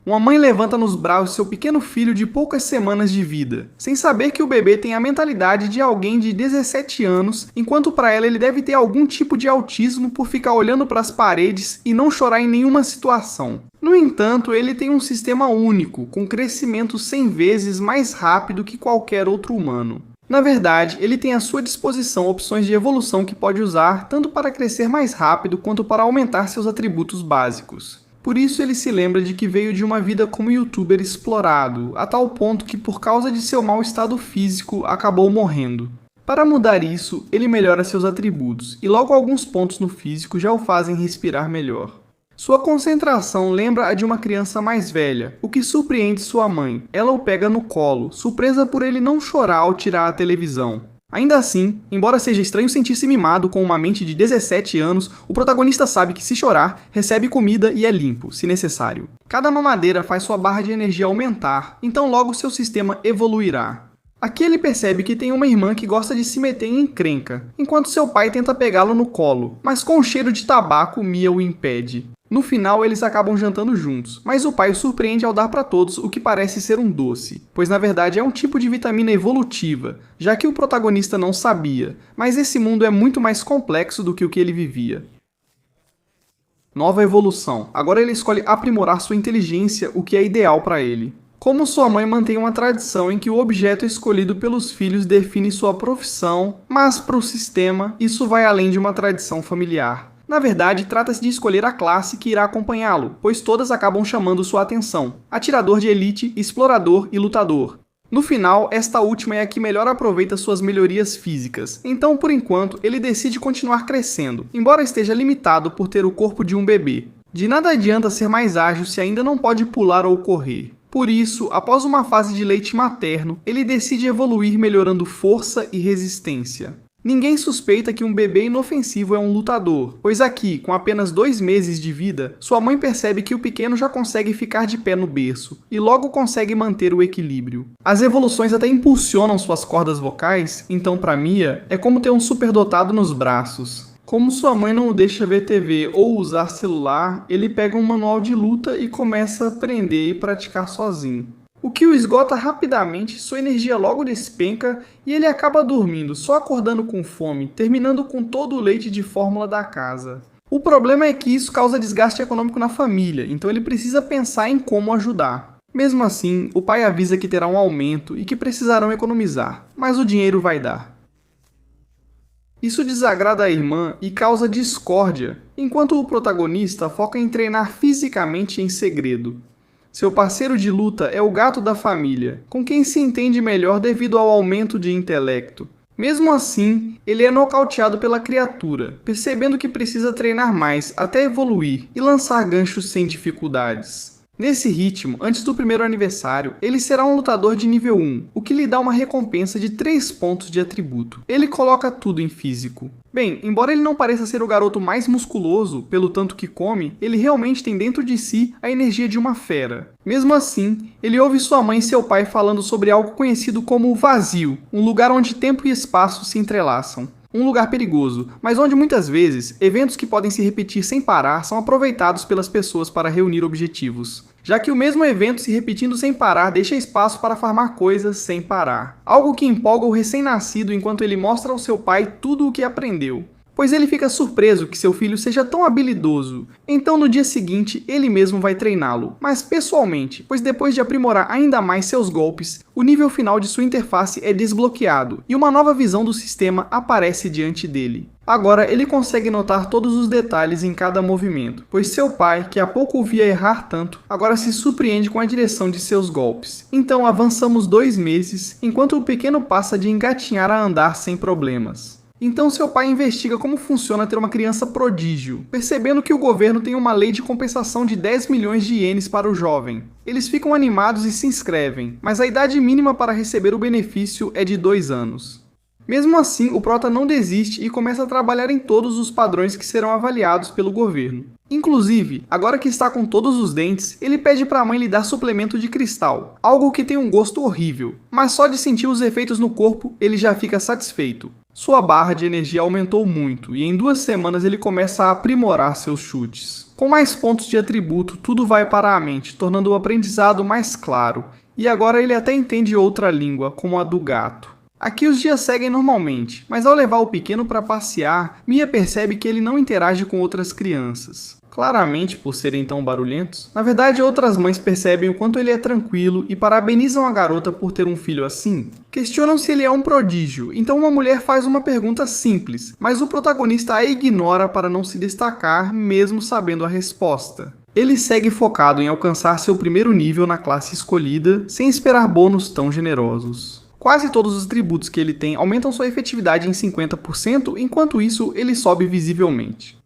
Uma mãe levanta nos braços seu pequeno filho de poucas semanas de vida, sem saber que o bebê tem a mentalidade de alguém de 17 anos, enquanto para ela ele deve ter algum tipo de autismo por ficar olhando para as paredes e não chorar em nenhuma situação. No entanto, ele tem um sistema único, com crescimento 100 vezes mais rápido que qualquer outro humano. Na verdade, ele tem à sua disposição opções de evolução que pode usar tanto para crescer mais rápido quanto para aumentar seus atributos básicos. Por isso ele se lembra de que veio de uma vida como youtuber explorado, a tal ponto que por causa de seu mau estado físico acabou morrendo. Para mudar isso, ele melhora seus atributos, e logo alguns pontos no físico já o fazem respirar melhor. Sua concentração lembra a de uma criança mais velha, o que surpreende sua mãe. Ela o pega no colo, surpresa por ele não chorar ao tirar a televisão. Ainda assim, embora seja estranho sentir-se mimado com uma mente de 17 anos, o protagonista sabe que se chorar, recebe comida e é limpo, se necessário. Cada mamadeira faz sua barra de energia aumentar, então logo seu sistema evoluirá. Aqui ele percebe que tem uma irmã que gosta de se meter em encrenca, enquanto seu pai tenta pegá-lo no colo, mas com o cheiro de tabaco Mia o impede. No final, eles acabam jantando juntos, mas o pai o surpreende ao dar para todos o que parece ser um doce, pois na verdade é um tipo de vitamina evolutiva, já que o protagonista não sabia, mas esse mundo é muito mais complexo do que o que ele vivia. Nova evolução. Agora ele escolhe aprimorar sua inteligência, o que é ideal para ele. Como sua mãe mantém uma tradição em que o objeto escolhido pelos filhos define sua profissão, mas para o sistema, isso vai além de uma tradição familiar. Na verdade, trata-se de escolher a classe que irá acompanhá-lo, pois todas acabam chamando sua atenção: atirador de elite, explorador e lutador. No final, esta última é a que melhor aproveita suas melhorias físicas, então por enquanto ele decide continuar crescendo, embora esteja limitado por ter o corpo de um bebê. De nada adianta ser mais ágil se ainda não pode pular ou correr. Por isso, após uma fase de leite materno, ele decide evoluir melhorando força e resistência. Ninguém suspeita que um bebê inofensivo é um lutador, pois aqui, com apenas 2 meses de vida, sua mãe percebe que o pequeno já consegue ficar de pé no berço, e logo consegue manter o equilíbrio. As evoluções até impulsionam suas cordas vocais, então para Mia, é como ter um superdotado nos braços. Como sua mãe não o deixa ver TV ou usar celular, ele pega um manual de luta e começa a aprender e praticar sozinho. O que o esgota rapidamente, sua energia logo despenca e ele acaba dormindo, só acordando com fome, terminando com todo o leite de fórmula da casa. O problema é que isso causa desgaste econômico na família, então ele precisa pensar em como ajudar. Mesmo assim, o pai avisa que terá um aumento e que precisarão economizar, mas o dinheiro vai dar. Isso desagrada a irmã e causa discórdia, enquanto o protagonista foca em treinar fisicamente em segredo. Seu parceiro de luta é o gato da família, com quem se entende melhor devido ao aumento de intelecto. Mesmo assim, ele é nocauteado pela criatura, percebendo que precisa treinar mais até evoluir e lançar ganchos sem dificuldades. Nesse ritmo, antes do primeiro aniversário, ele será um lutador de nível 1, o que lhe dá uma recompensa de 3 pontos de atributo. Ele coloca tudo em físico. Bem, embora ele não pareça ser o garoto mais musculoso, pelo tanto que come, ele realmente tem dentro de si a energia de uma fera. Mesmo assim, ele ouve sua mãe e seu pai falando sobre algo conhecido como o vazio, um lugar onde tempo e espaço se entrelaçam. Um lugar perigoso, mas onde muitas vezes, eventos que podem se repetir sem parar são aproveitados pelas pessoas para reunir objetivos. Já que o mesmo evento se repetindo sem parar deixa espaço para farmar coisas sem parar. Algo que empolga o recém-nascido enquanto ele mostra ao seu pai tudo o que aprendeu. Pois ele fica surpreso que seu filho seja tão habilidoso. Então no dia seguinte, ele mesmo vai treiná-lo, mas pessoalmente, pois depois de aprimorar ainda mais seus golpes, o nível final de sua interface é desbloqueado e uma nova visão do sistema aparece diante dele. Agora ele consegue notar todos os detalhes em cada movimento, pois seu pai, que há pouco o via errar tanto, agora se surpreende com a direção de seus golpes. Então avançamos 2 meses, enquanto o pequeno passa de engatinhar a andar sem problemas. Então seu pai investiga como funciona ter uma criança prodígio, percebendo que o governo tem uma lei de compensação de 10 milhões de ienes para o jovem. Eles ficam animados e se inscrevem, mas a idade mínima para receber o benefício é de 2 anos. Mesmo assim, o prota não desiste e começa a trabalhar em todos os padrões que serão avaliados pelo governo. Inclusive, agora que está com todos os dentes, ele pede para a mãe lhe dar suplemento de cristal, algo que tem um gosto horrível, mas só de sentir os efeitos no corpo, ele já fica satisfeito. Sua barra de energia aumentou muito e em 2 semanas ele começa a aprimorar seus chutes. Com mais pontos de atributo, tudo vai para a mente, tornando o aprendizado mais claro, e agora ele até entende outra língua, como a do gato. Aqui os dias seguem normalmente, mas ao levar o pequeno para passear, Mia percebe que ele não interage com outras crianças. Claramente por serem tão barulhentos. Na verdade, outras mães percebem o quanto ele é tranquilo e parabenizam a garota por ter um filho assim. Questionam se ele é um prodígio, então uma mulher faz uma pergunta simples, mas o protagonista a ignora para não se destacar, mesmo sabendo a resposta. Ele segue focado em alcançar seu primeiro nível na classe escolhida, sem esperar bônus tão generosos. Quase todos os atributos que ele tem aumentam sua efetividade em 50%, enquanto isso ele sobe visivelmente.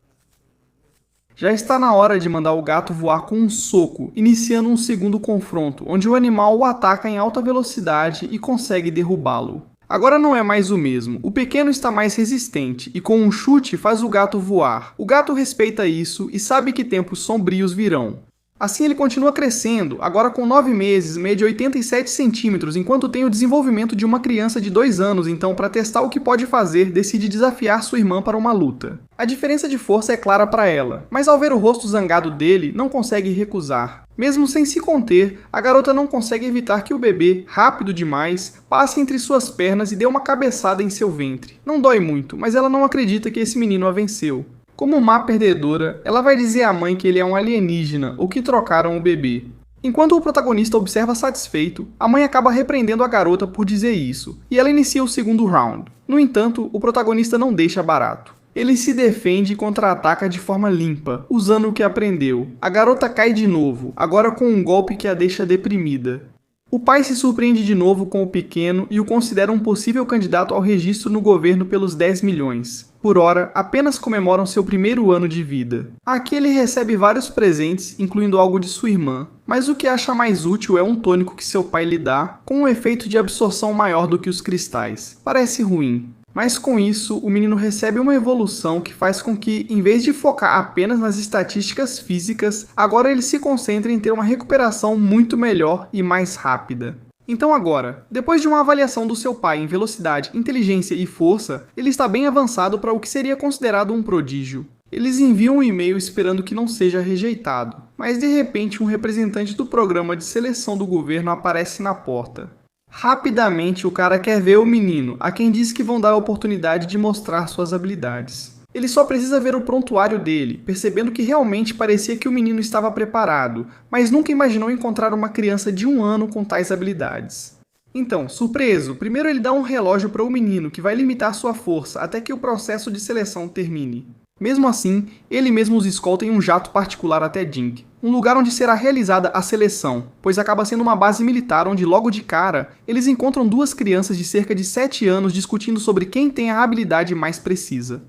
Já está na hora de mandar o gato voar com um soco, iniciando um segundo confronto, onde o animal o ataca em alta velocidade e consegue derrubá-lo. Agora não é mais o mesmo, o pequeno está mais resistente e com um chute faz o gato voar. O gato respeita isso e sabe que tempos sombrios virão. Assim ele continua crescendo, agora com 9 meses, mede 87 centímetros, enquanto tem o desenvolvimento de uma criança de 2 anos, então para testar o que pode fazer, decide desafiar sua irmã para uma luta. A diferença de força é clara para ela, mas ao ver o rosto zangado dele, não consegue recusar. Mesmo sem se conter, a garota não consegue evitar que o bebê, rápido demais, passe entre suas pernas e dê uma cabeçada em seu ventre. Não dói muito, mas ela não acredita que esse menino a venceu. Como má perdedora, ela vai dizer à mãe que ele é um alienígena ou que trocaram o bebê. Enquanto o protagonista observa satisfeito, a mãe acaba repreendendo a garota por dizer isso, e ela inicia o segundo round. No entanto, o protagonista não deixa barato. Ele se defende e contra-ataca de forma limpa, usando o que aprendeu. A garota cai de novo, agora com um golpe que a deixa deprimida. O pai se surpreende de novo com o pequeno e o considera um possível candidato ao registro no governo pelos 10 milhões. Por hora, apenas comemoram seu primeiro ano de vida. Aqui ele recebe vários presentes, incluindo algo de sua irmã, mas o que acha mais útil é um tônico que seu pai lhe dá, com um efeito de absorção maior do que os cristais. Parece ruim. Mas com isso, o menino recebe uma evolução que faz com que, em vez de focar apenas nas estatísticas físicas, agora ele se concentre em ter uma recuperação muito melhor e mais rápida. Então agora, depois de uma avaliação do seu pai em velocidade, inteligência e força, ele está bem avançado para o que seria considerado um prodígio. Eles enviam um e-mail esperando que não seja rejeitado, mas de repente um representante do programa de seleção do governo aparece na porta. Rapidamente o cara quer ver o menino, a quem diz que vão dar a oportunidade de mostrar suas habilidades. Ele só precisa ver o prontuário dele, percebendo que realmente parecia que o menino estava preparado, mas nunca imaginou encontrar uma criança de 1 ano com tais habilidades. Então, surpreso, primeiro ele dá um relógio para o menino que vai limitar sua força até que o processo de seleção termine. Mesmo assim, ele mesmo os escolta em um jato particular até Dink, um lugar onde será realizada a seleção, pois acaba sendo uma base militar onde logo de cara eles encontram 2 crianças de cerca de 7 anos discutindo sobre quem tem a habilidade mais precisa.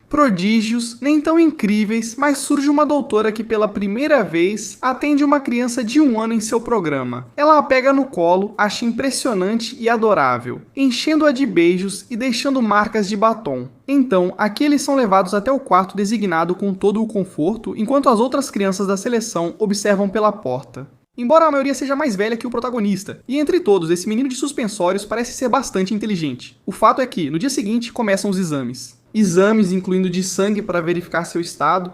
Prodígios, nem tão incríveis, mas surge uma doutora que pela primeira vez atende uma criança de 1 ano em seu programa. Ela a pega no colo, acha impressionante e adorável, enchendo-a de beijos e deixando marcas de batom. Então, aqui eles são levados até o quarto designado com todo o conforto, enquanto as outras crianças da seleção observam pela porta. Embora a maioria seja mais velha que o protagonista, e entre todos esse menino de suspensórios parece ser bastante inteligente. O fato é que, no dia seguinte, começam os exames. Exames incluindo de sangue para verificar seu estado.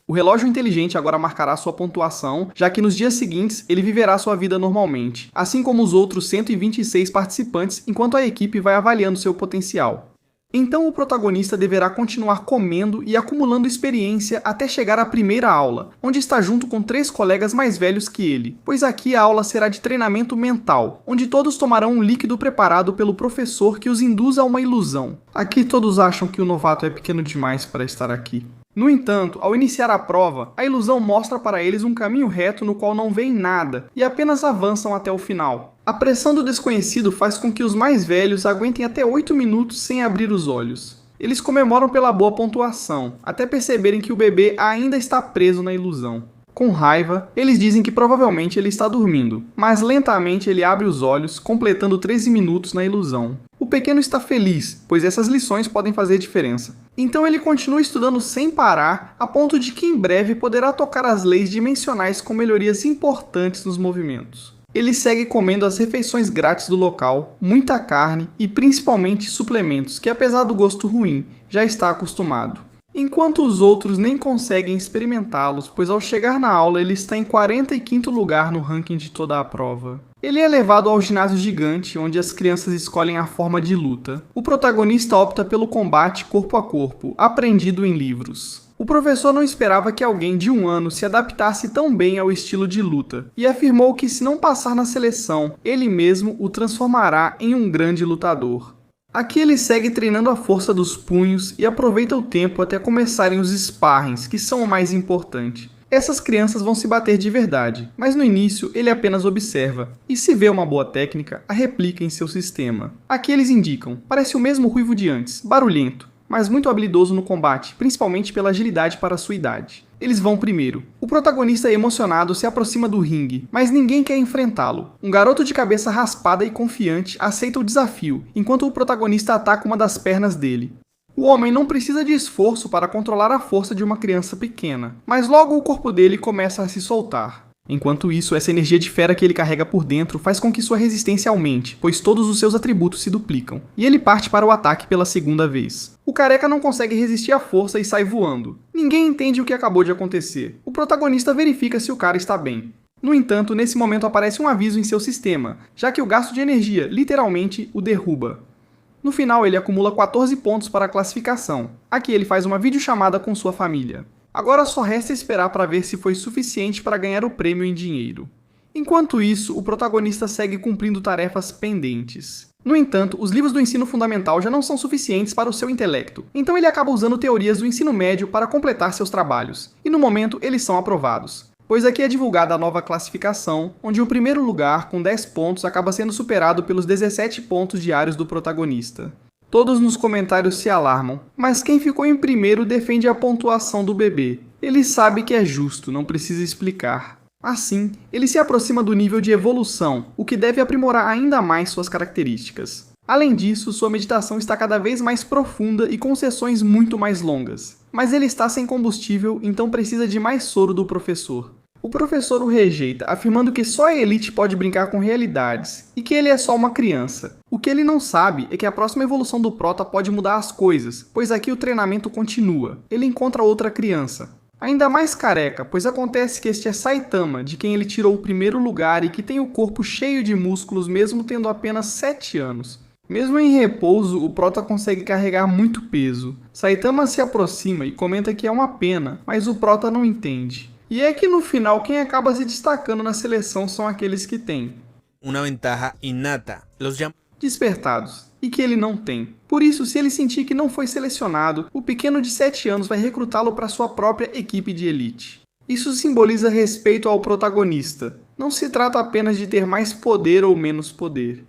O relógio inteligente agora marcará sua pontuação, já que nos dias seguintes ele viverá sua vida normalmente, assim como os outros 126 participantes, enquanto a equipe vai avaliando seu potencial. Então o protagonista deverá continuar comendo e acumulando experiência até chegar à primeira aula, onde está junto com 3 colegas mais velhos que ele, pois aqui a aula será de treinamento mental, onde todos tomarão um líquido preparado pelo professor que os induz a uma ilusão. Aqui todos acham que o novato é pequeno demais para estar aqui. No entanto, ao iniciar a prova, a ilusão mostra para eles um caminho reto no qual não veem nada e apenas avançam até o final. A pressão do desconhecido faz com que os mais velhos aguentem até 8 minutos sem abrir os olhos. Eles comemoram pela boa pontuação, até perceberem que o bebê ainda está preso na ilusão. Com raiva, eles dizem que provavelmente ele está dormindo, mas lentamente ele abre os olhos, completando 13 minutos na ilusão. O pequeno está feliz, pois essas lições podem fazer diferença. Então ele continua estudando sem parar, a ponto de que em breve poderá tocar as leis dimensionais com melhorias importantes nos movimentos. Ele segue comendo as refeições grátis do local, muita carne e principalmente suplementos que, apesar do gosto ruim, já está acostumado. Enquanto os outros nem conseguem experimentá-los, pois ao chegar na aula ele está em 45º lugar no ranking de toda a prova. Ele é levado ao ginásio gigante, onde as crianças escolhem a forma de luta. O protagonista opta pelo combate corpo a corpo, aprendido em livros. O professor não esperava que alguém de 1 ano se adaptasse tão bem ao estilo de luta, e afirmou que se não passar na seleção, ele mesmo o transformará em um grande lutador. Aqui ele segue treinando a força dos punhos e aproveita o tempo até começarem os sparrings, que são o mais importante. Essas crianças vão se bater de verdade, mas no início ele apenas observa, e se vê uma boa técnica, a replica em seu sistema. Aqui eles indicam, parece o mesmo ruivo de antes, barulhento, mas muito habilidoso no combate, principalmente pela agilidade para sua idade. Eles vão primeiro. O protagonista emocionado se aproxima do ringue, mas ninguém quer enfrentá-lo. Um garoto de cabeça raspada e confiante aceita o desafio, enquanto o protagonista ataca uma das pernas dele. O homem não precisa de esforço para controlar a força de uma criança pequena, mas logo o corpo dele começa a se soltar. Enquanto isso, essa energia de fera que ele carrega por dentro faz com que sua resistência aumente, pois todos os seus atributos se duplicam, e ele parte para o ataque pela segunda vez. O careca não consegue resistir à força e sai voando. Ninguém entende o que acabou de acontecer. O protagonista verifica se o cara está bem. No entanto, nesse momento aparece um aviso em seu sistema, já que o gasto de energia, literalmente, o derruba. No final, ele acumula 14 pontos para a classificação. Aqui ele faz uma videochamada com sua família. Agora só resta esperar para ver se foi suficiente para ganhar o prêmio em dinheiro. Enquanto isso, o protagonista segue cumprindo tarefas pendentes. No entanto, os livros do ensino fundamental já não são suficientes para o seu intelecto, então ele acaba usando teorias do ensino médio para completar seus trabalhos, e no momento eles são aprovados. Pois aqui é divulgada a nova classificação, onde o primeiro lugar, com 10 pontos, acaba sendo superado pelos 17 pontos diários do protagonista. Todos nos comentários se alarmam, mas quem ficou em primeiro defende a pontuação do bebê. Ele sabe que é justo, não precisa explicar. Assim, ele se aproxima do nível de evolução, o que deve aprimorar ainda mais suas características. Além disso, sua meditação está cada vez mais profunda e com sessões muito mais longas. Mas ele está sem combustível, então precisa de mais soro do professor. O professor o rejeita, afirmando que só a elite pode brincar com realidades, e que ele é só uma criança. O que ele não sabe é que a próxima evolução do Prota pode mudar as coisas, pois aqui o treinamento continua. Ele encontra outra criança. Ainda mais careca, pois acontece que este é Saitama, de quem ele tirou o primeiro lugar e que tem o corpo cheio de músculos mesmo tendo apenas 7 anos. Mesmo em repouso, o Prota consegue carregar muito peso. Saitama se aproxima e comenta que é uma pena, mas o Prota não entende. E é que no final quem acaba se destacando na seleção são aqueles que têm uma ventaja innata, despertados, e que ele não tem. Por isso, se ele sentir que não foi selecionado, o pequeno de 7 anos vai recrutá-lo para sua própria equipe de elite. Isso simboliza respeito ao protagonista. Não se trata apenas de ter mais poder ou menos poder.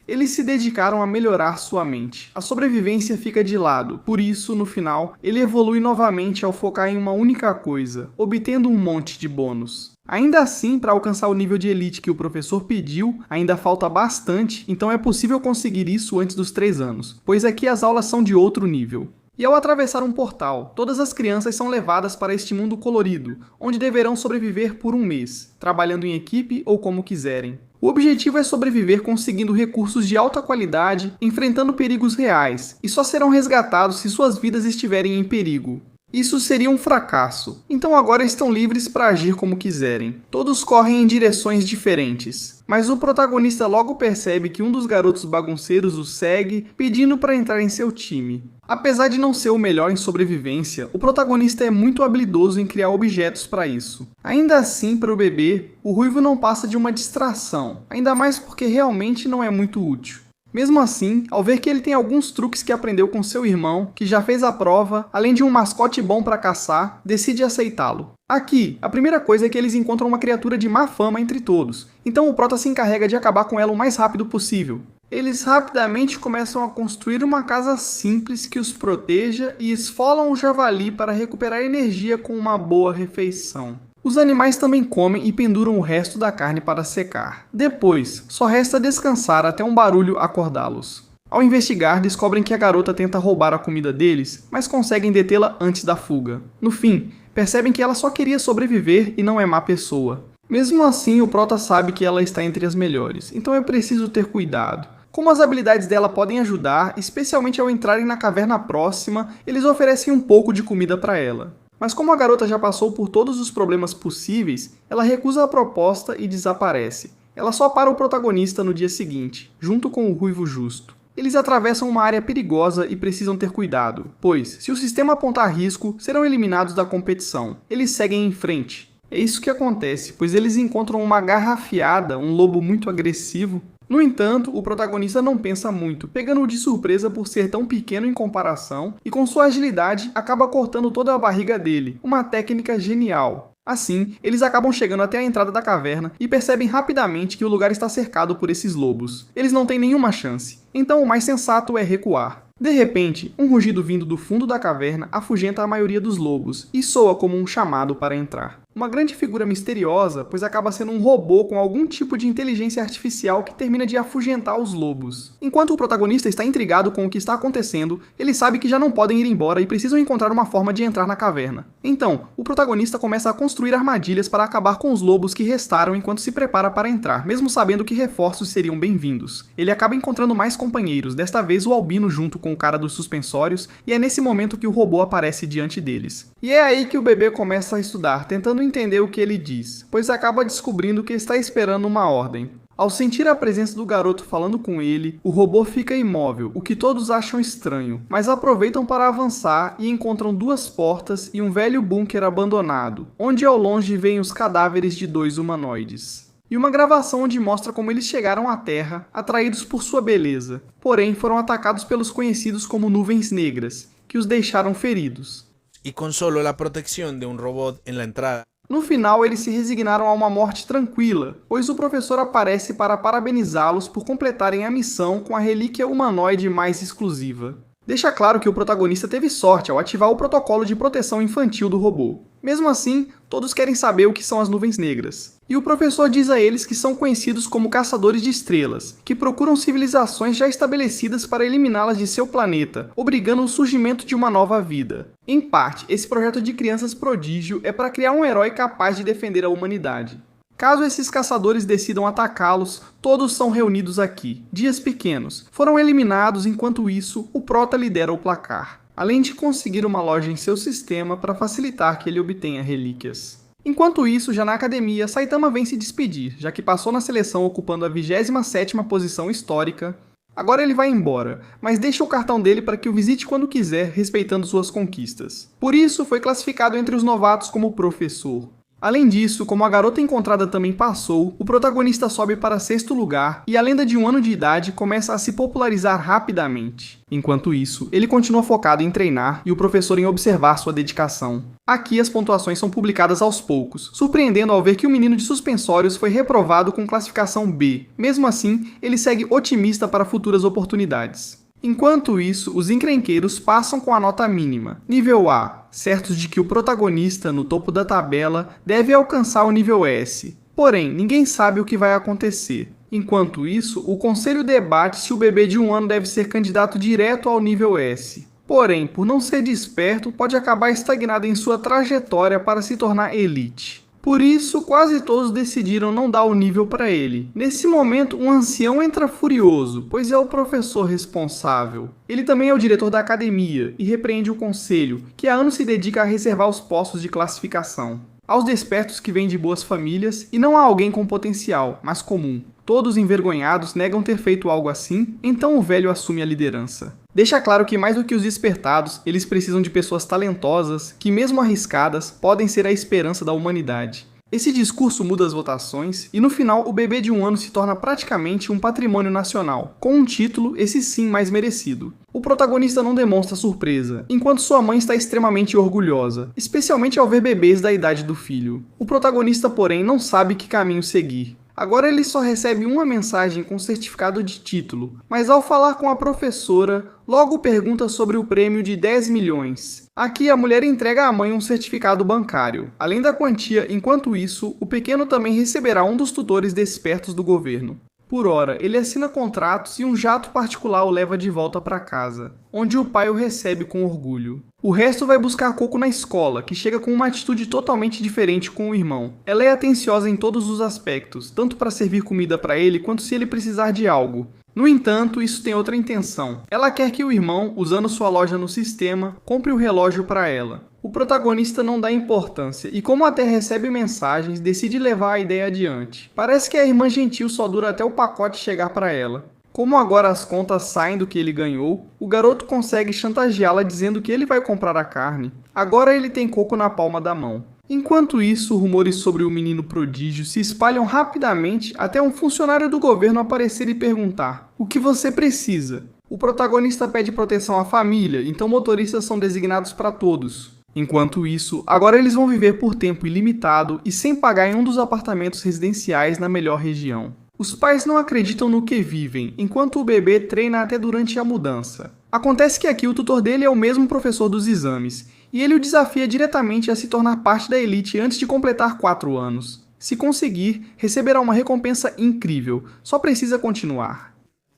Eles se dedicaram a melhorar sua mente. A sobrevivência fica de lado, por isso, no final, ele evolui novamente ao focar em uma única coisa, obtendo um monte de bônus. Ainda assim, para alcançar o nível de elite que o professor pediu, ainda falta bastante, então é possível conseguir isso antes dos 3 anos, pois aqui as aulas são de outro nível. E ao atravessar um portal, todas as crianças são levadas para este mundo colorido, onde deverão sobreviver por 1 mês, trabalhando em equipe ou como quiserem. O objetivo é sobreviver conseguindo recursos de alta qualidade, enfrentando perigos reais, e só serão resgatados se suas vidas estiverem em perigo. Isso seria um fracasso, então agora estão livres para agir como quiserem. Todos correm em direções diferentes, mas o protagonista logo percebe que um dos garotos bagunceiros o segue, pedindo para entrar em seu time. Apesar de não ser o melhor em sobrevivência, o protagonista é muito habilidoso em criar objetos para isso. Ainda assim, para o bebê, o ruivo não passa de uma distração, ainda mais porque realmente não é muito útil. Mesmo assim, ao ver que ele tem alguns truques que aprendeu com seu irmão, que já fez a prova, além de um mascote bom para caçar, decide aceitá-lo. Aqui, a primeira coisa é que eles encontram uma criatura de má fama entre todos, então o Prota se encarrega de acabar com ela o mais rápido possível. Eles rapidamente começam a construir uma casa simples que os proteja e esfolam o javali para recuperar energia com uma boa refeição. Os animais também comem e penduram o resto da carne para secar. Depois, só resta descansar até um barulho acordá-los. Ao investigar, descobrem que a garota tenta roubar a comida deles, mas conseguem detê-la antes da fuga. No fim, percebem que ela só queria sobreviver e não é má pessoa. Mesmo assim, o Prota sabe que ela está entre as melhores, então é preciso ter cuidado. Como as habilidades dela podem ajudar, especialmente ao entrarem na caverna próxima, eles oferecem um pouco de comida para ela. Mas como a garota já passou por todos os problemas possíveis, ela recusa a proposta e desaparece. Ela só para o protagonista no dia seguinte, junto com o Ruivo Justo. Eles atravessam uma área perigosa e precisam ter cuidado, pois, se o sistema apontar risco, serão eliminados da competição. Eles seguem em frente. É isso que acontece, pois eles encontram uma garra afiada, um lobo muito agressivo. No entanto, o protagonista não pensa muito, pegando-o de surpresa por ser tão pequeno em comparação, e com sua agilidade acaba cortando toda a barriga dele, uma técnica genial. Assim, eles acabam chegando até a entrada da caverna e percebem rapidamente que o lugar está cercado por esses lobos. Eles não têm nenhuma chance, então o mais sensato é recuar. De repente, um rugido vindo do fundo da caverna afugenta a maioria dos lobos e soa como um chamado para entrar. Uma grande figura misteriosa, pois acaba sendo um robô com algum tipo de inteligência artificial que termina de afugentar os lobos. Enquanto o protagonista está intrigado com o que está acontecendo, ele sabe que já não podem ir embora e precisam encontrar uma forma de entrar na caverna. Então, o protagonista começa a construir armadilhas para acabar com os lobos que restaram enquanto se prepara para entrar, mesmo sabendo que reforços seriam bem-vindos. Ele acaba encontrando mais companheiros, desta vez o Albino junto com o cara dos suspensórios, e é nesse momento que o robô aparece diante deles. E é aí que o bebê começa a estudar, tentando entender o que ele diz, pois acaba descobrindo que está esperando uma ordem. Ao sentir a presença do garoto falando com ele, o robô fica imóvel, o que todos acham estranho, mas aproveitam para avançar e encontram duas portas e um velho bunker abandonado, onde ao longe veem os cadáveres de dois humanoides. E uma gravação onde mostra como eles chegaram à Terra, atraídos por sua beleza, porém foram atacados pelos conhecidos como nuvens negras, que os deixaram feridos. Y con solo la protección de un robot en la entrada. No final, eles se resignaram a uma morte tranquila, pois o professor aparece para parabenizá-los por completarem a missão com a relíquia humanoide mais exclusiva. Deixa claro que o protagonista teve sorte ao ativar o protocolo de proteção infantil do robô. Mesmo assim, todos querem saber o que são as nuvens negras. E o professor diz a eles que são conhecidos como caçadores de estrelas, que procuram civilizações já estabelecidas para eliminá-las de seu planeta, obrigando o surgimento de uma nova vida. Em parte, esse projeto de crianças prodígio é para criar um herói capaz de defender a humanidade. Caso esses caçadores decidam atacá-los, todos são reunidos aqui. Dias pequenos. Foram eliminados, enquanto isso, o Prota lidera o placar. Além de conseguir uma loja em seu sistema para facilitar que ele obtenha relíquias. Enquanto isso, já na academia, Saitama vem se despedir, já que passou na seleção ocupando a 27ª posição histórica. Agora ele vai embora, mas deixa o cartão dele para que o visite quando quiser, respeitando suas conquistas. Por isso, foi classificado entre os novatos como professor. Além disso, como a garota encontrada também passou, o protagonista sobe para 6º lugar e a lenda de 1 ano de idade começa a se popularizar rapidamente. Enquanto isso, ele continua focado em treinar e o professor em observar sua dedicação. Aqui as pontuações são publicadas aos poucos, surpreendendo ao ver que o menino de suspensórios foi reprovado com classificação B. Mesmo assim, ele segue otimista para futuras oportunidades. Enquanto isso, os encrenqueiros passam com a nota mínima, nível A, certos de que o protagonista, no topo da tabela, deve alcançar o nível S. Porém, ninguém sabe o que vai acontecer. Enquanto isso, o conselho debate se o bebê de 1 ano deve ser candidato direto ao nível S. Porém, por não ser desperto, pode acabar estagnado em sua trajetória para se tornar elite. Por isso, quase todos decidiram não dar o nível para ele. Nesse momento, um ancião entra furioso, pois é o professor responsável. Ele também é o diretor da academia e repreende o conselho, que há anos se dedica a reservar os postos de classificação aos despertos que vêm de boas famílias e não a alguém com potencial, mas comum. Todos envergonhados negam ter feito algo assim, então o velho assume a liderança. Deixa claro que mais do que os despertados, eles precisam de pessoas talentosas, que mesmo arriscadas, podem ser a esperança da humanidade. Esse discurso muda as votações, e no final o bebê de 1 ano se torna praticamente um patrimônio nacional, com um título, esse sim mais merecido. O protagonista não demonstra surpresa, enquanto sua mãe está extremamente orgulhosa, especialmente ao ver bebês da idade do filho. O protagonista, porém, não sabe que caminho seguir. Agora ele só recebe uma mensagem com certificado de título, mas ao falar com a professora, logo pergunta sobre o prêmio de 10 milhões. Aqui a mulher entrega à mãe um certificado bancário. Além da quantia, enquanto isso, o pequeno também receberá um dos tutores despertos do governo. Por hora, ele assina contratos e um jato particular o leva de volta para casa, onde o pai o recebe com orgulho. O resto vai buscar Coco na escola, que chega com uma atitude totalmente diferente com o irmão. Ela é atenciosa em todos os aspectos, tanto para servir comida para ele quanto se ele precisar de algo. No entanto, isso tem outra intenção. Ela quer que o irmão, usando sua loja no sistema, compre o relógio para ela. O protagonista não dá importância e, como até recebe mensagens, decide levar a ideia adiante. Parece que a irmã gentil só dura até o pacote chegar para ela. Como agora as contas saem do que ele ganhou, o garoto consegue chantageá-la dizendo que ele vai comprar a carne. Agora ele tem Coco na palma da mão. Enquanto isso, rumores sobre o menino prodígio se espalham rapidamente até um funcionário do governo aparecer e perguntar: "O que você precisa?" O protagonista pede proteção à família, então motoristas são designados para todos. Enquanto isso, agora eles vão viver por tempo ilimitado e sem pagar em um dos apartamentos residenciais na melhor região. Os pais não acreditam no que vivem, enquanto o bebê treina até durante a mudança. Acontece que aqui o tutor dele é o mesmo professor dos exames, e ele o desafia diretamente a se tornar parte da elite antes de completar 4 anos. Se conseguir, receberá uma recompensa incrível, só precisa continuar.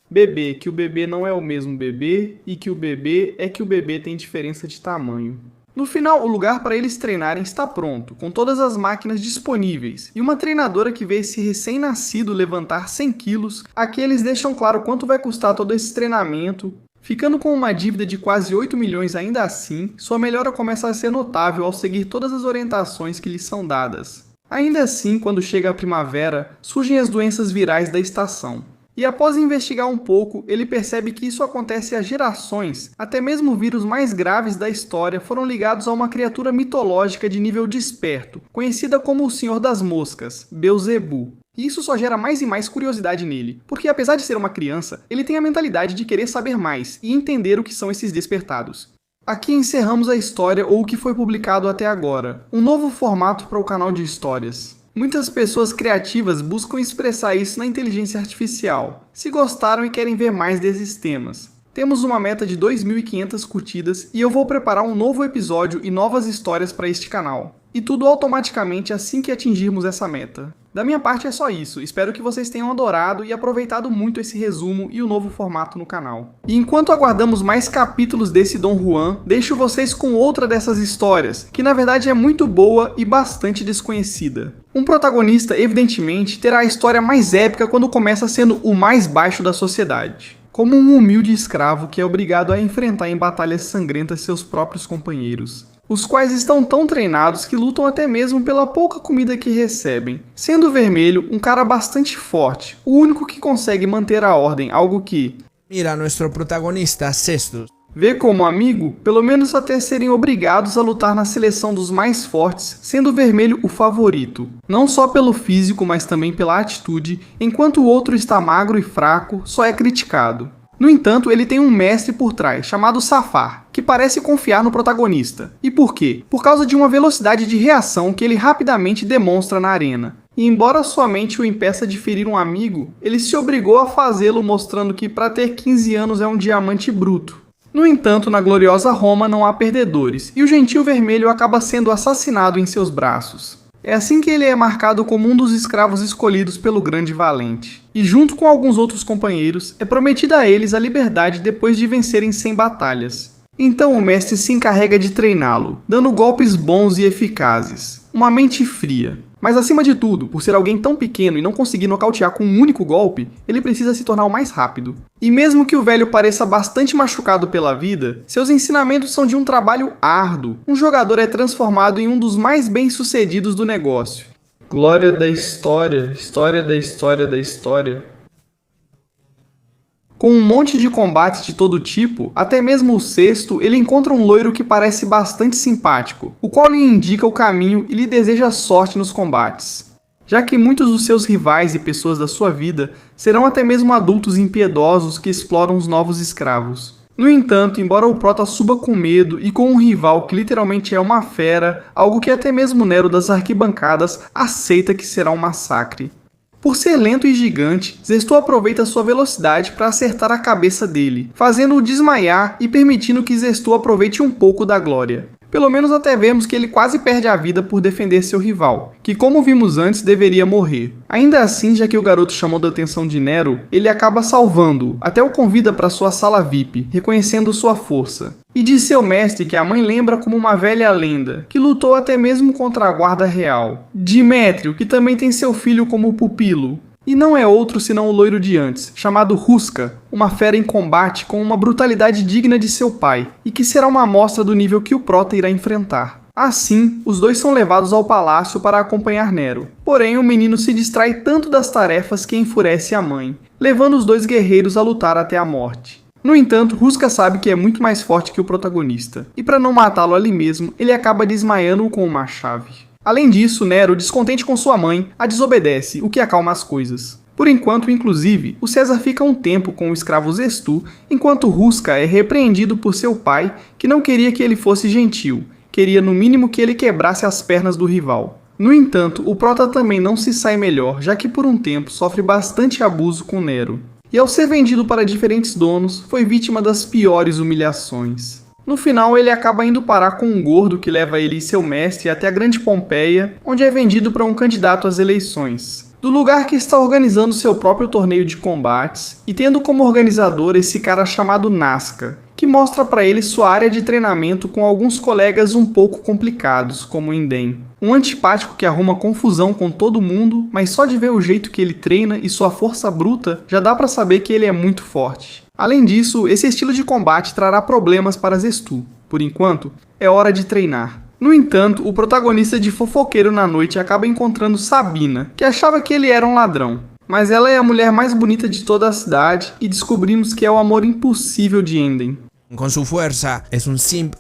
Bebê, que o bebê não é o mesmo bebê, e que o bebê é que o bebê tem diferença de tamanho. No final, o lugar para eles treinarem está pronto, com todas as máquinas disponíveis, e uma treinadora que vê esse recém-nascido levantar 100 quilos. Aqui eles deixam claro quanto vai custar todo esse treinamento. Ficando com uma dívida de quase 8 milhões ainda assim, sua melhora começa a ser notável ao seguir todas as orientações que lhes são dadas. Ainda assim, quando chega a primavera, surgem as doenças virais da estação. E após investigar um pouco, ele percebe que isso acontece há gerações. Até mesmo vírus mais graves da história foram ligados a uma criatura mitológica de nível desperto, conhecida como o Senhor das Moscas, Beelzebub. E isso só gera mais e mais curiosidade nele, porque apesar de ser uma criança, ele tem a mentalidade de querer saber mais e entender o que são esses despertados. Aqui encerramos a história ou o que foi publicado até agora, um novo formato para o canal de histórias. Muitas pessoas criativas buscam expressar isso na inteligência artificial, se gostaram e querem ver mais desses temas. Temos uma meta de 2.500 curtidas e eu vou preparar um novo episódio e novas histórias para este canal. E tudo automaticamente assim que atingirmos essa meta. Da minha parte é só isso, espero que vocês tenham adorado e aproveitado muito esse resumo e o novo formato no canal. E enquanto aguardamos mais capítulos desse Dom Juan, deixo vocês com outra dessas histórias, que na verdade é muito boa e bastante desconhecida. Um protagonista, evidentemente, terá a história mais épica quando começa sendo o mais baixo da sociedade. Como um humilde escravo que é obrigado a enfrentar em batalhas sangrentas seus próprios companheiros, os quais estão tão treinados que lutam até mesmo pela pouca comida que recebem. Sendo o Vermelho um cara bastante forte, o único que consegue manter a ordem, algo que... Mira, nuestro protagonista, Cestus. Vê como amigo, pelo menos até serem obrigados a lutar na seleção dos mais fortes, sendo o Vermelho o favorito. Não só pelo físico, mas também pela atitude, enquanto o outro está magro e fraco, só é criticado. No entanto, ele tem um mestre por trás, chamado Safar, que parece confiar no protagonista. E por quê? Por causa de uma velocidade de reação que ele rapidamente demonstra na arena. E embora sua mente o impeça de ferir um amigo, ele se obrigou a fazê-lo mostrando que para ter 15 anos é um diamante bruto. No entanto, na gloriosa Roma não há perdedores, e o gentil Vermelho acaba sendo assassinado em seus braços. É assim que ele é marcado como um dos escravos escolhidos pelo Grande Valente. E junto com alguns outros companheiros, é prometida a eles a liberdade depois de vencerem 100 batalhas. Então o mestre se encarrega de treiná-lo, dando golpes bons e eficazes. Uma mente fria. Mas acima de tudo, por ser alguém tão pequeno e não conseguir nocautear com um único golpe, ele precisa se tornar o mais rápido. E mesmo que o velho pareça bastante machucado pela vida, seus ensinamentos são de um trabalho árduo. Um jogador é transformado em um dos mais bem-sucedidos do negócio. Glória da história, história da história da história. Com um monte de combates de todo tipo, até mesmo o sexto, ele encontra um loiro que parece bastante simpático, o qual lhe indica o caminho e lhe deseja sorte nos combates. Já que muitos dos seus rivais e pessoas da sua vida serão até mesmo adultos impiedosos que exploram os novos escravos. No entanto, embora o prota suba com medo e com um rival que literalmente é uma fera, algo que até mesmo Nero das arquibancadas aceita que será um massacre. Por ser lento e gigante, Zestu aproveita sua velocidade para acertar a cabeça dele, fazendo-o desmaiar e permitindo que Zestu aproveite um pouco da glória. pelo menos até vermos que ele quase perde a vida por defender seu rival, que como vimos antes deveria morrer. Ainda assim, já que o garoto chamou a atenção de Nero, ele acaba salvando-o, até o convida para sua sala VIP, reconhecendo sua força. E diz seu mestre que a mãe lembra como uma velha lenda, que lutou até mesmo contra a guarda real. Dimétrio, que também tem seu filho como pupilo. E não é outro senão o loiro de antes, chamado Ruska, uma fera em combate com uma brutalidade digna de seu pai, e que será uma amostra do nível que o Prota irá enfrentar. Assim, os dois são levados ao palácio para acompanhar Nero. Porém, o menino se distrai tanto das tarefas que enfurece a mãe, levando os dois guerreiros a lutar até a morte. No entanto, Ruska sabe que é muito mais forte que o protagonista, e para não matá-lo ali mesmo, ele acaba desmaiando-o com uma chave. Além disso, Nero, descontente com sua mãe, a desobedece, o que acalma as coisas. Por enquanto, inclusive, o César fica um tempo com o escravo Zestu, enquanto Ruska é repreendido por seu pai, que não queria que ele fosse gentil, queria no mínimo que ele quebrasse as pernas do rival. No entanto, o Prota também não se sai melhor, já que por um tempo sofre bastante abuso com Nero. E ao ser vendido para diferentes donos, foi vítima das piores humilhações. No final, ele acaba indo parar com um gordo que leva ele e seu mestre até a Grande Pompeia, onde é vendido para um candidato às eleições. Do lugar que está organizando seu próprio torneio de combates, e tendo como organizador esse cara chamado Nazca, que mostra para ele sua área de treinamento com alguns colegas um pouco complicados, como Enden. Um antipático que arruma confusão com todo mundo, mas só de ver o jeito que ele treina e sua força bruta, já dá para saber que ele é muito forte. Além disso, esse estilo de combate trará problemas para Zestu. Por enquanto, é hora de treinar. No entanto, o protagonista de Fofoqueiro na Noite acaba encontrando Sabina, que achava que ele era um ladrão. Mas ela é a mulher mais bonita de toda a cidade e descobrimos que é o amor impossível de Enden. Con su fuerza, es un simp,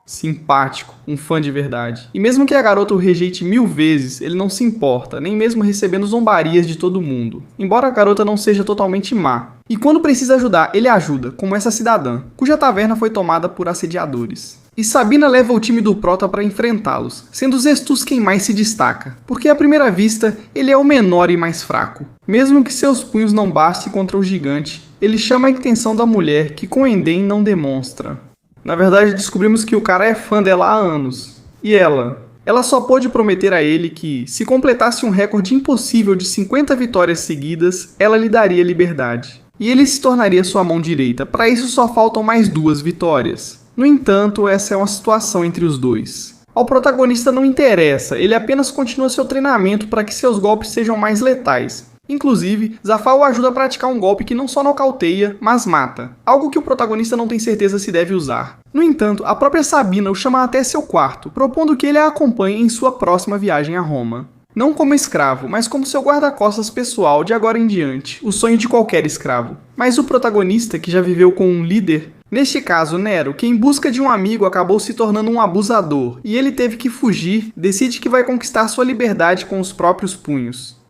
Simpático, um fã de verdade. E mesmo que a garota o rejeite 1000 vezes, ele não se importa, nem mesmo recebendo zombarias de todo mundo. Embora a garota não seja totalmente má. E quando precisa ajudar, ele ajuda, como essa cidadã, cuja taverna foi tomada por assediadores. E Sabina leva o time do Prota para enfrentá-los, sendo Zestus quem mais se destaca, porque à primeira vista ele é o menor e mais fraco. Mesmo que seus punhos não bastem contra o gigante, ele chama a atenção da mulher, que com Enden não demonstra. Na verdade, descobrimos que o cara é fã dela há anos. E ela? Ela só pôde prometer a ele que, se completasse um recorde impossível de 50 vitórias seguidas, ela lhe daria liberdade. E ele se tornaria sua mão direita, para isso só faltam mais 2 vitórias. No entanto, essa é uma situação entre os dois. Ao protagonista não interessa, ele apenas continua seu treinamento para que seus golpes sejam mais letais. Inclusive, Zafar o ajuda a praticar um golpe que não só nocauteia, mas mata, algo que o protagonista não tem certeza se deve usar. No entanto, a própria Sabina o chama até seu quarto, propondo que ele a acompanhe em sua próxima viagem a Roma. Não como escravo, mas como seu guarda-costas pessoal de agora em diante, o sonho de qualquer escravo. Mas o protagonista, que já viveu com um líder, neste caso Nero, que em busca de um amigo acabou se tornando um abusador, e ele teve que fugir, decide que vai conquistar sua liberdade com os próprios punhos.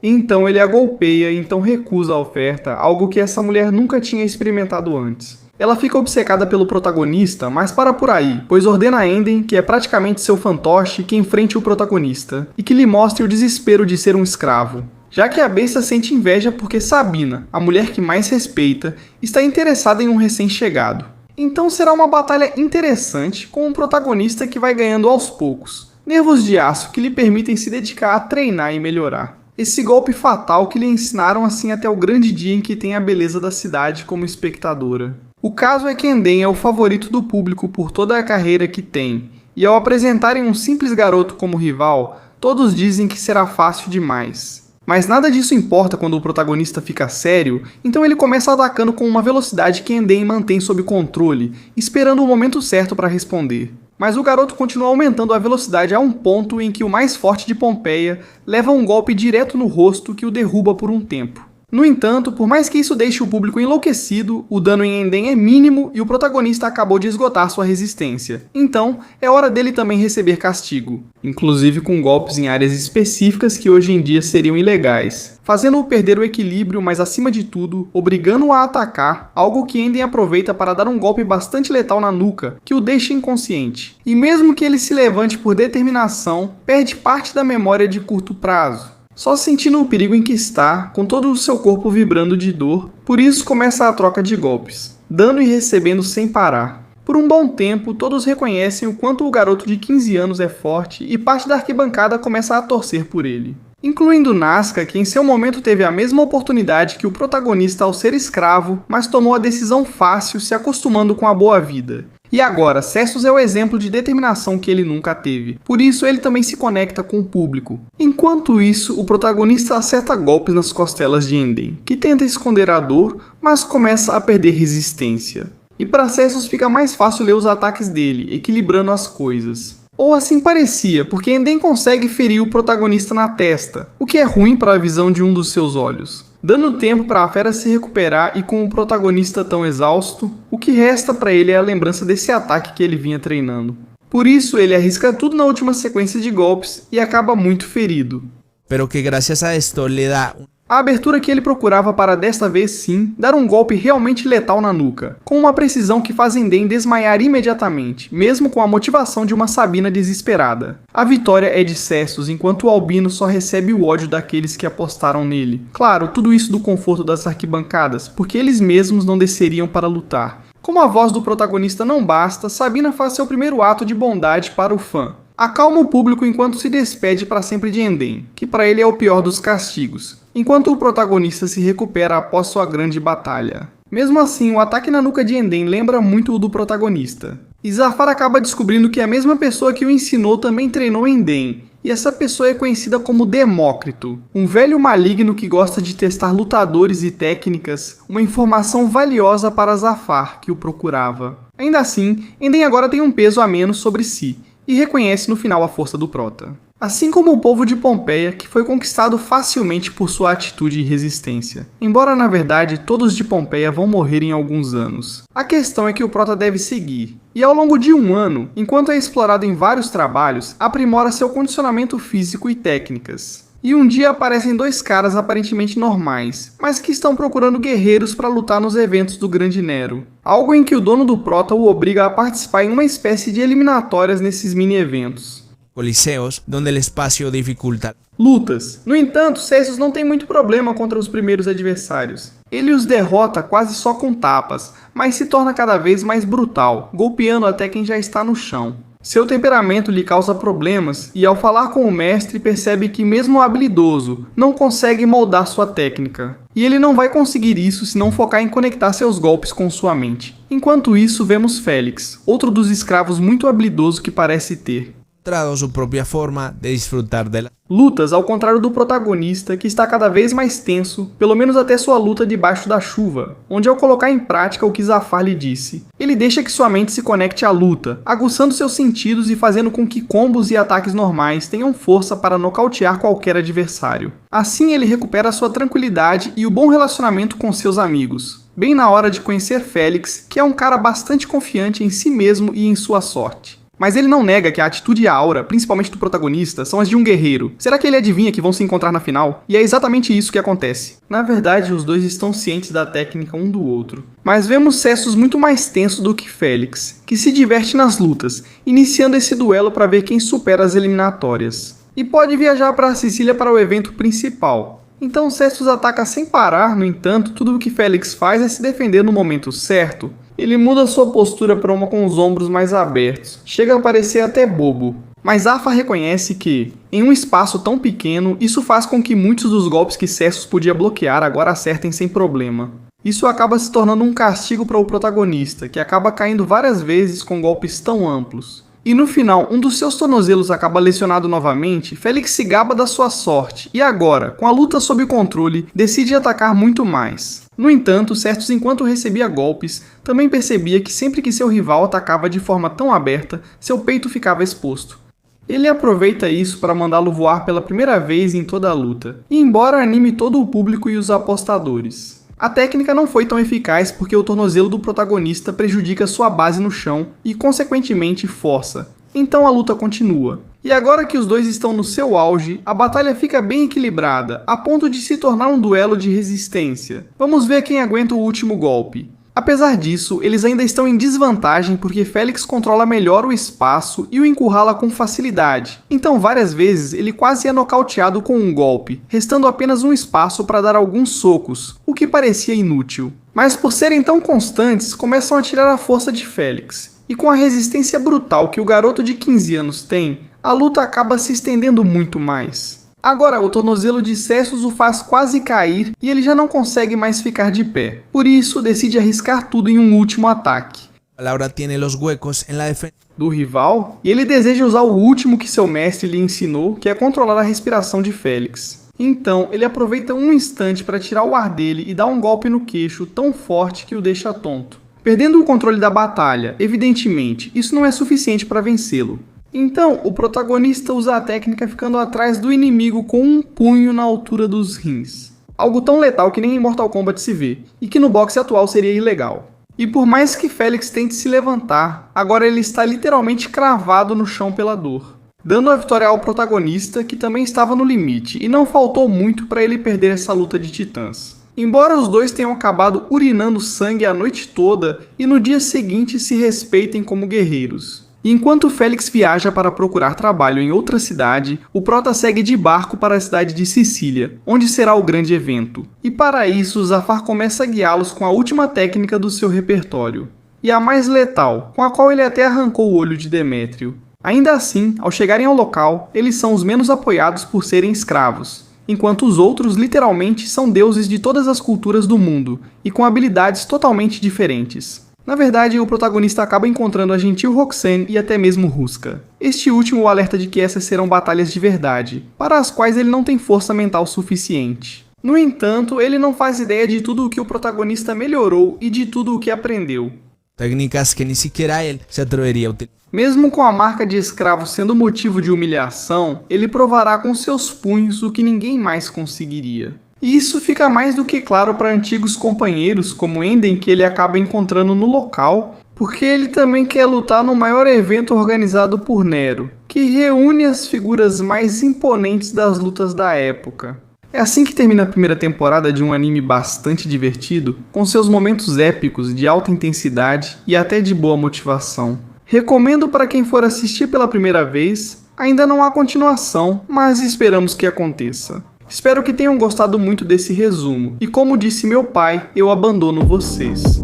Então ele a golpeia e então recusa a oferta, algo que essa mulher nunca tinha experimentado antes. Ela fica obcecada pelo protagonista, mas para por aí, pois ordena a Enden, que é praticamente seu fantoche, que enfrente o protagonista, e que lhe mostre o desespero de ser um escravo. Já que a besta sente inveja porque Sabina, a mulher que mais respeita, está interessada em um recém-chegado. Então será uma batalha interessante com um protagonista que vai ganhando aos poucos. Nervos de aço que lhe permitem se dedicar a treinar e melhorar. Esse golpe fatal que lhe ensinaram assim até o grande dia em que tem a beleza da cidade como espectadora. O caso é que Enden é o favorito do público por toda a carreira que tem, e ao apresentarem um simples garoto como rival, todos dizem que será fácil demais. Mas nada disso importa quando o protagonista fica sério, então ele começa atacando com uma velocidade que Enden mantém sob controle, esperando o momento certo para responder. Mas o garoto continua aumentando a velocidade a um ponto em que o mais forte de Pompeia leva um golpe direto no rosto que o derruba por um tempo. No entanto, por mais que isso deixe o público enlouquecido, o dano em Enden é mínimo e o protagonista acabou de esgotar sua resistência. Então, é hora dele também receber castigo, inclusive com golpes em áreas específicas que hoje em dia seriam ilegais, fazendo-o perder o equilíbrio, mas acima de tudo, obrigando-o a atacar, algo que Enden aproveita para dar um golpe bastante letal na nuca, que o deixa inconsciente. E mesmo que ele se levante por determinação, perde parte da memória de curto prazo. Só sentindo o perigo em que está, com todo o seu corpo vibrando de dor, por isso começa a troca de golpes, dando e recebendo sem parar. Por um bom tempo, todos reconhecem o quanto o garoto de 15 anos é forte e parte da arquibancada começa a torcer por ele. Incluindo Nazca, que em seu momento teve a mesma oportunidade que o protagonista ao ser escravo, mas tomou a decisão fácil se acostumando com a boa vida. E agora, Cestus é o exemplo de determinação que ele nunca teve. Por isso, ele também se conecta com o público. Enquanto isso, o protagonista acerta golpes nas costelas de Enden, que tenta esconder a dor, mas começa a perder resistência. E para Cestus fica mais fácil ler os ataques dele, equilibrando as coisas. Ou assim parecia, porque Enden consegue ferir o protagonista na testa, o que é ruim para a visão de um dos seus olhos. Dando tempo para a fera se recuperar e com o protagonista tão exausto, o que resta para ele é a lembrança desse ataque que ele vinha treinando. Por isso, ele arrisca tudo na última sequência de golpes e acaba muito ferido. Pero que gracias a esto le da A abertura que ele procurava para desta vez sim, dar um golpe realmente letal na nuca, com uma precisão que faz Enden desmaiar imediatamente, mesmo com a motivação de uma Sabina desesperada. A vitória é de Cestus, enquanto o Albino só recebe o ódio daqueles que apostaram nele. Claro, tudo isso do conforto das arquibancadas, porque eles mesmos não desceriam para lutar. Como a voz do protagonista não basta, Sabina faz seu primeiro ato de bondade para o fã. Acalma o público enquanto se despede para sempre de Enden, que para ele é o pior dos castigos, enquanto o protagonista se recupera após sua grande batalha. Mesmo assim, o ataque na nuca de Enden lembra muito o do protagonista. E Zafar acaba descobrindo que a mesma pessoa que o ensinou também treinou Enden, e essa pessoa é conhecida como Demócrito, um velho maligno que gosta de testar lutadores e técnicas, uma informação valiosa para Zafar, que o procurava. Ainda assim, Enden agora tem um peso a menos sobre si, e reconhece no final a força do prota. Assim como o povo de Pompeia, que foi conquistado facilmente por sua atitude e resistência. Embora na verdade todos de Pompeia vão morrer em alguns anos. A questão é que o prota deve seguir, e ao longo de um ano, enquanto é explorado em vários trabalhos, aprimora seu condicionamento físico e técnicas. E um dia aparecem dois caras aparentemente normais, mas que estão procurando guerreiros para lutar nos eventos do Grande Nero. Algo em que o dono do prota o obriga a participar em uma espécie de eliminatórias nesses mini-eventos. coliseos donde el espacio dificulta. Lutas. No entanto, Cestus não tem muito problema contra os primeiros adversários. Ele os derrota quase só com tapas, mas se torna cada vez mais brutal, golpeando até quem já está no chão. Seu temperamento lhe causa problemas e ao falar com o mestre percebe que mesmo habilidoso, não consegue moldar sua técnica. E ele não vai conseguir isso se não focar em conectar seus golpes com sua mente. Enquanto isso, vemos Félix, outro dos escravos muito habilidoso que parece ter. Encontrado su propia forma de disfrutar de la... Lutas ao contrário do protagonista, que está cada vez mais tenso, pelo menos até sua luta debaixo da chuva, onde ao colocar em prática o que Zafar lhe disse, ele deixa que sua mente se conecte à luta, aguçando seus sentidos e fazendo com que combos e ataques normais tenham força para nocautear qualquer adversário. Assim ele recupera sua tranquilidade e o bom relacionamento com seus amigos, bem na hora de conhecer Félix, que é um cara bastante confiante em si mesmo e em sua sorte. Mas ele não nega que a atitude e a aura, principalmente do protagonista, são as de um guerreiro. Será que ele adivinha que vão se encontrar na final? E é exatamente isso que acontece. Na verdade, os dois estão cientes da técnica um do outro. Mas vemos Cestus muito mais tenso do que Félix, que se diverte nas lutas, iniciando esse duelo para ver quem supera as eliminatórias. E pode viajar para Sicília para o evento principal. Então Cestus ataca sem parar, no entanto, tudo o que Félix faz é se defender no momento certo. Ele muda sua postura para uma com os ombros mais abertos, chega a parecer até bobo. Mas Zafar reconhece que, em um espaço tão pequeno, isso faz com que muitos dos golpes que Cestus podia bloquear agora acertem sem problema. Isso acaba se tornando um castigo para o protagonista, que acaba caindo várias vezes com golpes tão amplos. E no final, um dos seus tornozelos acaba lesionado novamente, Félix se gaba da sua sorte, e agora, com a luta sob controle, decide atacar muito mais. No entanto, Cestus, enquanto recebia golpes, também percebia que sempre que seu rival atacava de forma tão aberta, seu peito ficava exposto. Ele aproveita isso para mandá-lo voar pela primeira vez em toda a luta, e embora anime todo o público e os apostadores. A técnica não foi tão eficaz porque o tornozelo do protagonista prejudica sua base no chão e, consequentemente, força. Então a luta continua. E agora que os dois estão no seu auge, a batalha fica bem equilibrada, a ponto de se tornar um duelo de resistência. Vamos ver quem aguenta o último golpe. Apesar disso, eles ainda estão em desvantagem porque Félix controla melhor o espaço e o encurrala com facilidade. Então várias vezes ele quase é nocauteado com um golpe, restando apenas um espaço para dar alguns socos, o que parecia inútil. Mas por serem tão constantes, começam a tirar a força de Félix. E com a resistência brutal que o garoto de 15 anos tem, a luta acaba se estendendo muito mais. Agora, o tornozelo de Cessus o faz quase cair e ele já não consegue mais ficar de pé. Por isso, decide arriscar tudo em um último ataque. Laura tiene los huecos en la defensa Do rival, e ele deseja usar o último que seu mestre lhe ensinou, que é controlar a respiração de Félix. Então, ele aproveita um instante para tirar o ar dele e dá um golpe no queixo tão forte que o deixa tonto. Perdendo o controle da batalha, evidentemente, isso não é suficiente para vencê-lo. Então, o protagonista usa a técnica ficando atrás do inimigo com um punho na altura dos rins. Algo tão letal que nem em Mortal Kombat se vê, e que no boxe atual seria ilegal. E por mais que Félix tente se levantar, agora ele está literalmente cravado no chão pela dor, dando a vitória ao protagonista, que também estava no limite, e não faltou muito para ele perder essa luta de titãs. Embora os dois tenham acabado urinando sangue a noite toda, e no dia seguinte se respeitem como guerreiros. E enquanto Félix viaja para procurar trabalho em outra cidade, o prota segue de barco para a cidade de Sicília, onde será o grande evento. E para isso, Zafar começa a guiá-los com a última técnica do seu repertório, e a mais letal, com a qual ele até arrancou o olho de Demétrio. Ainda assim, ao chegarem ao local, eles são os menos apoiados por serem escravos, enquanto os outros literalmente são deuses de todas as culturas do mundo, e com habilidades totalmente diferentes. Na verdade, o protagonista acaba encontrando a gentil Roxane e até mesmo Ruska. Este último o alerta de que essas serão batalhas de verdade, para as quais ele não tem força mental suficiente. No entanto, ele não faz ideia de tudo o que o protagonista melhorou e de tudo o que aprendeu. técnicas que ni siquiera él se atrevería a utilizar. Mesmo com a marca de escravo sendo motivo de humilhação, ele provará com seus punhos o que ninguém mais conseguiria. E isso fica mais do que claro para antigos companheiros como Enden, que ele acaba encontrando no local, porque ele também quer lutar no maior evento organizado por Nero, que reúne as figuras mais imponentes das lutas da época. É assim que termina a primeira temporada de um anime bastante divertido, com seus momentos épicos de alta intensidade e até de boa motivação. Recomendo para quem for assistir pela primeira vez. Ainda não há continuação, mas esperamos que aconteça. Espero que tenham gostado muito desse resumo, e como disse meu pai, eu abandono vocês.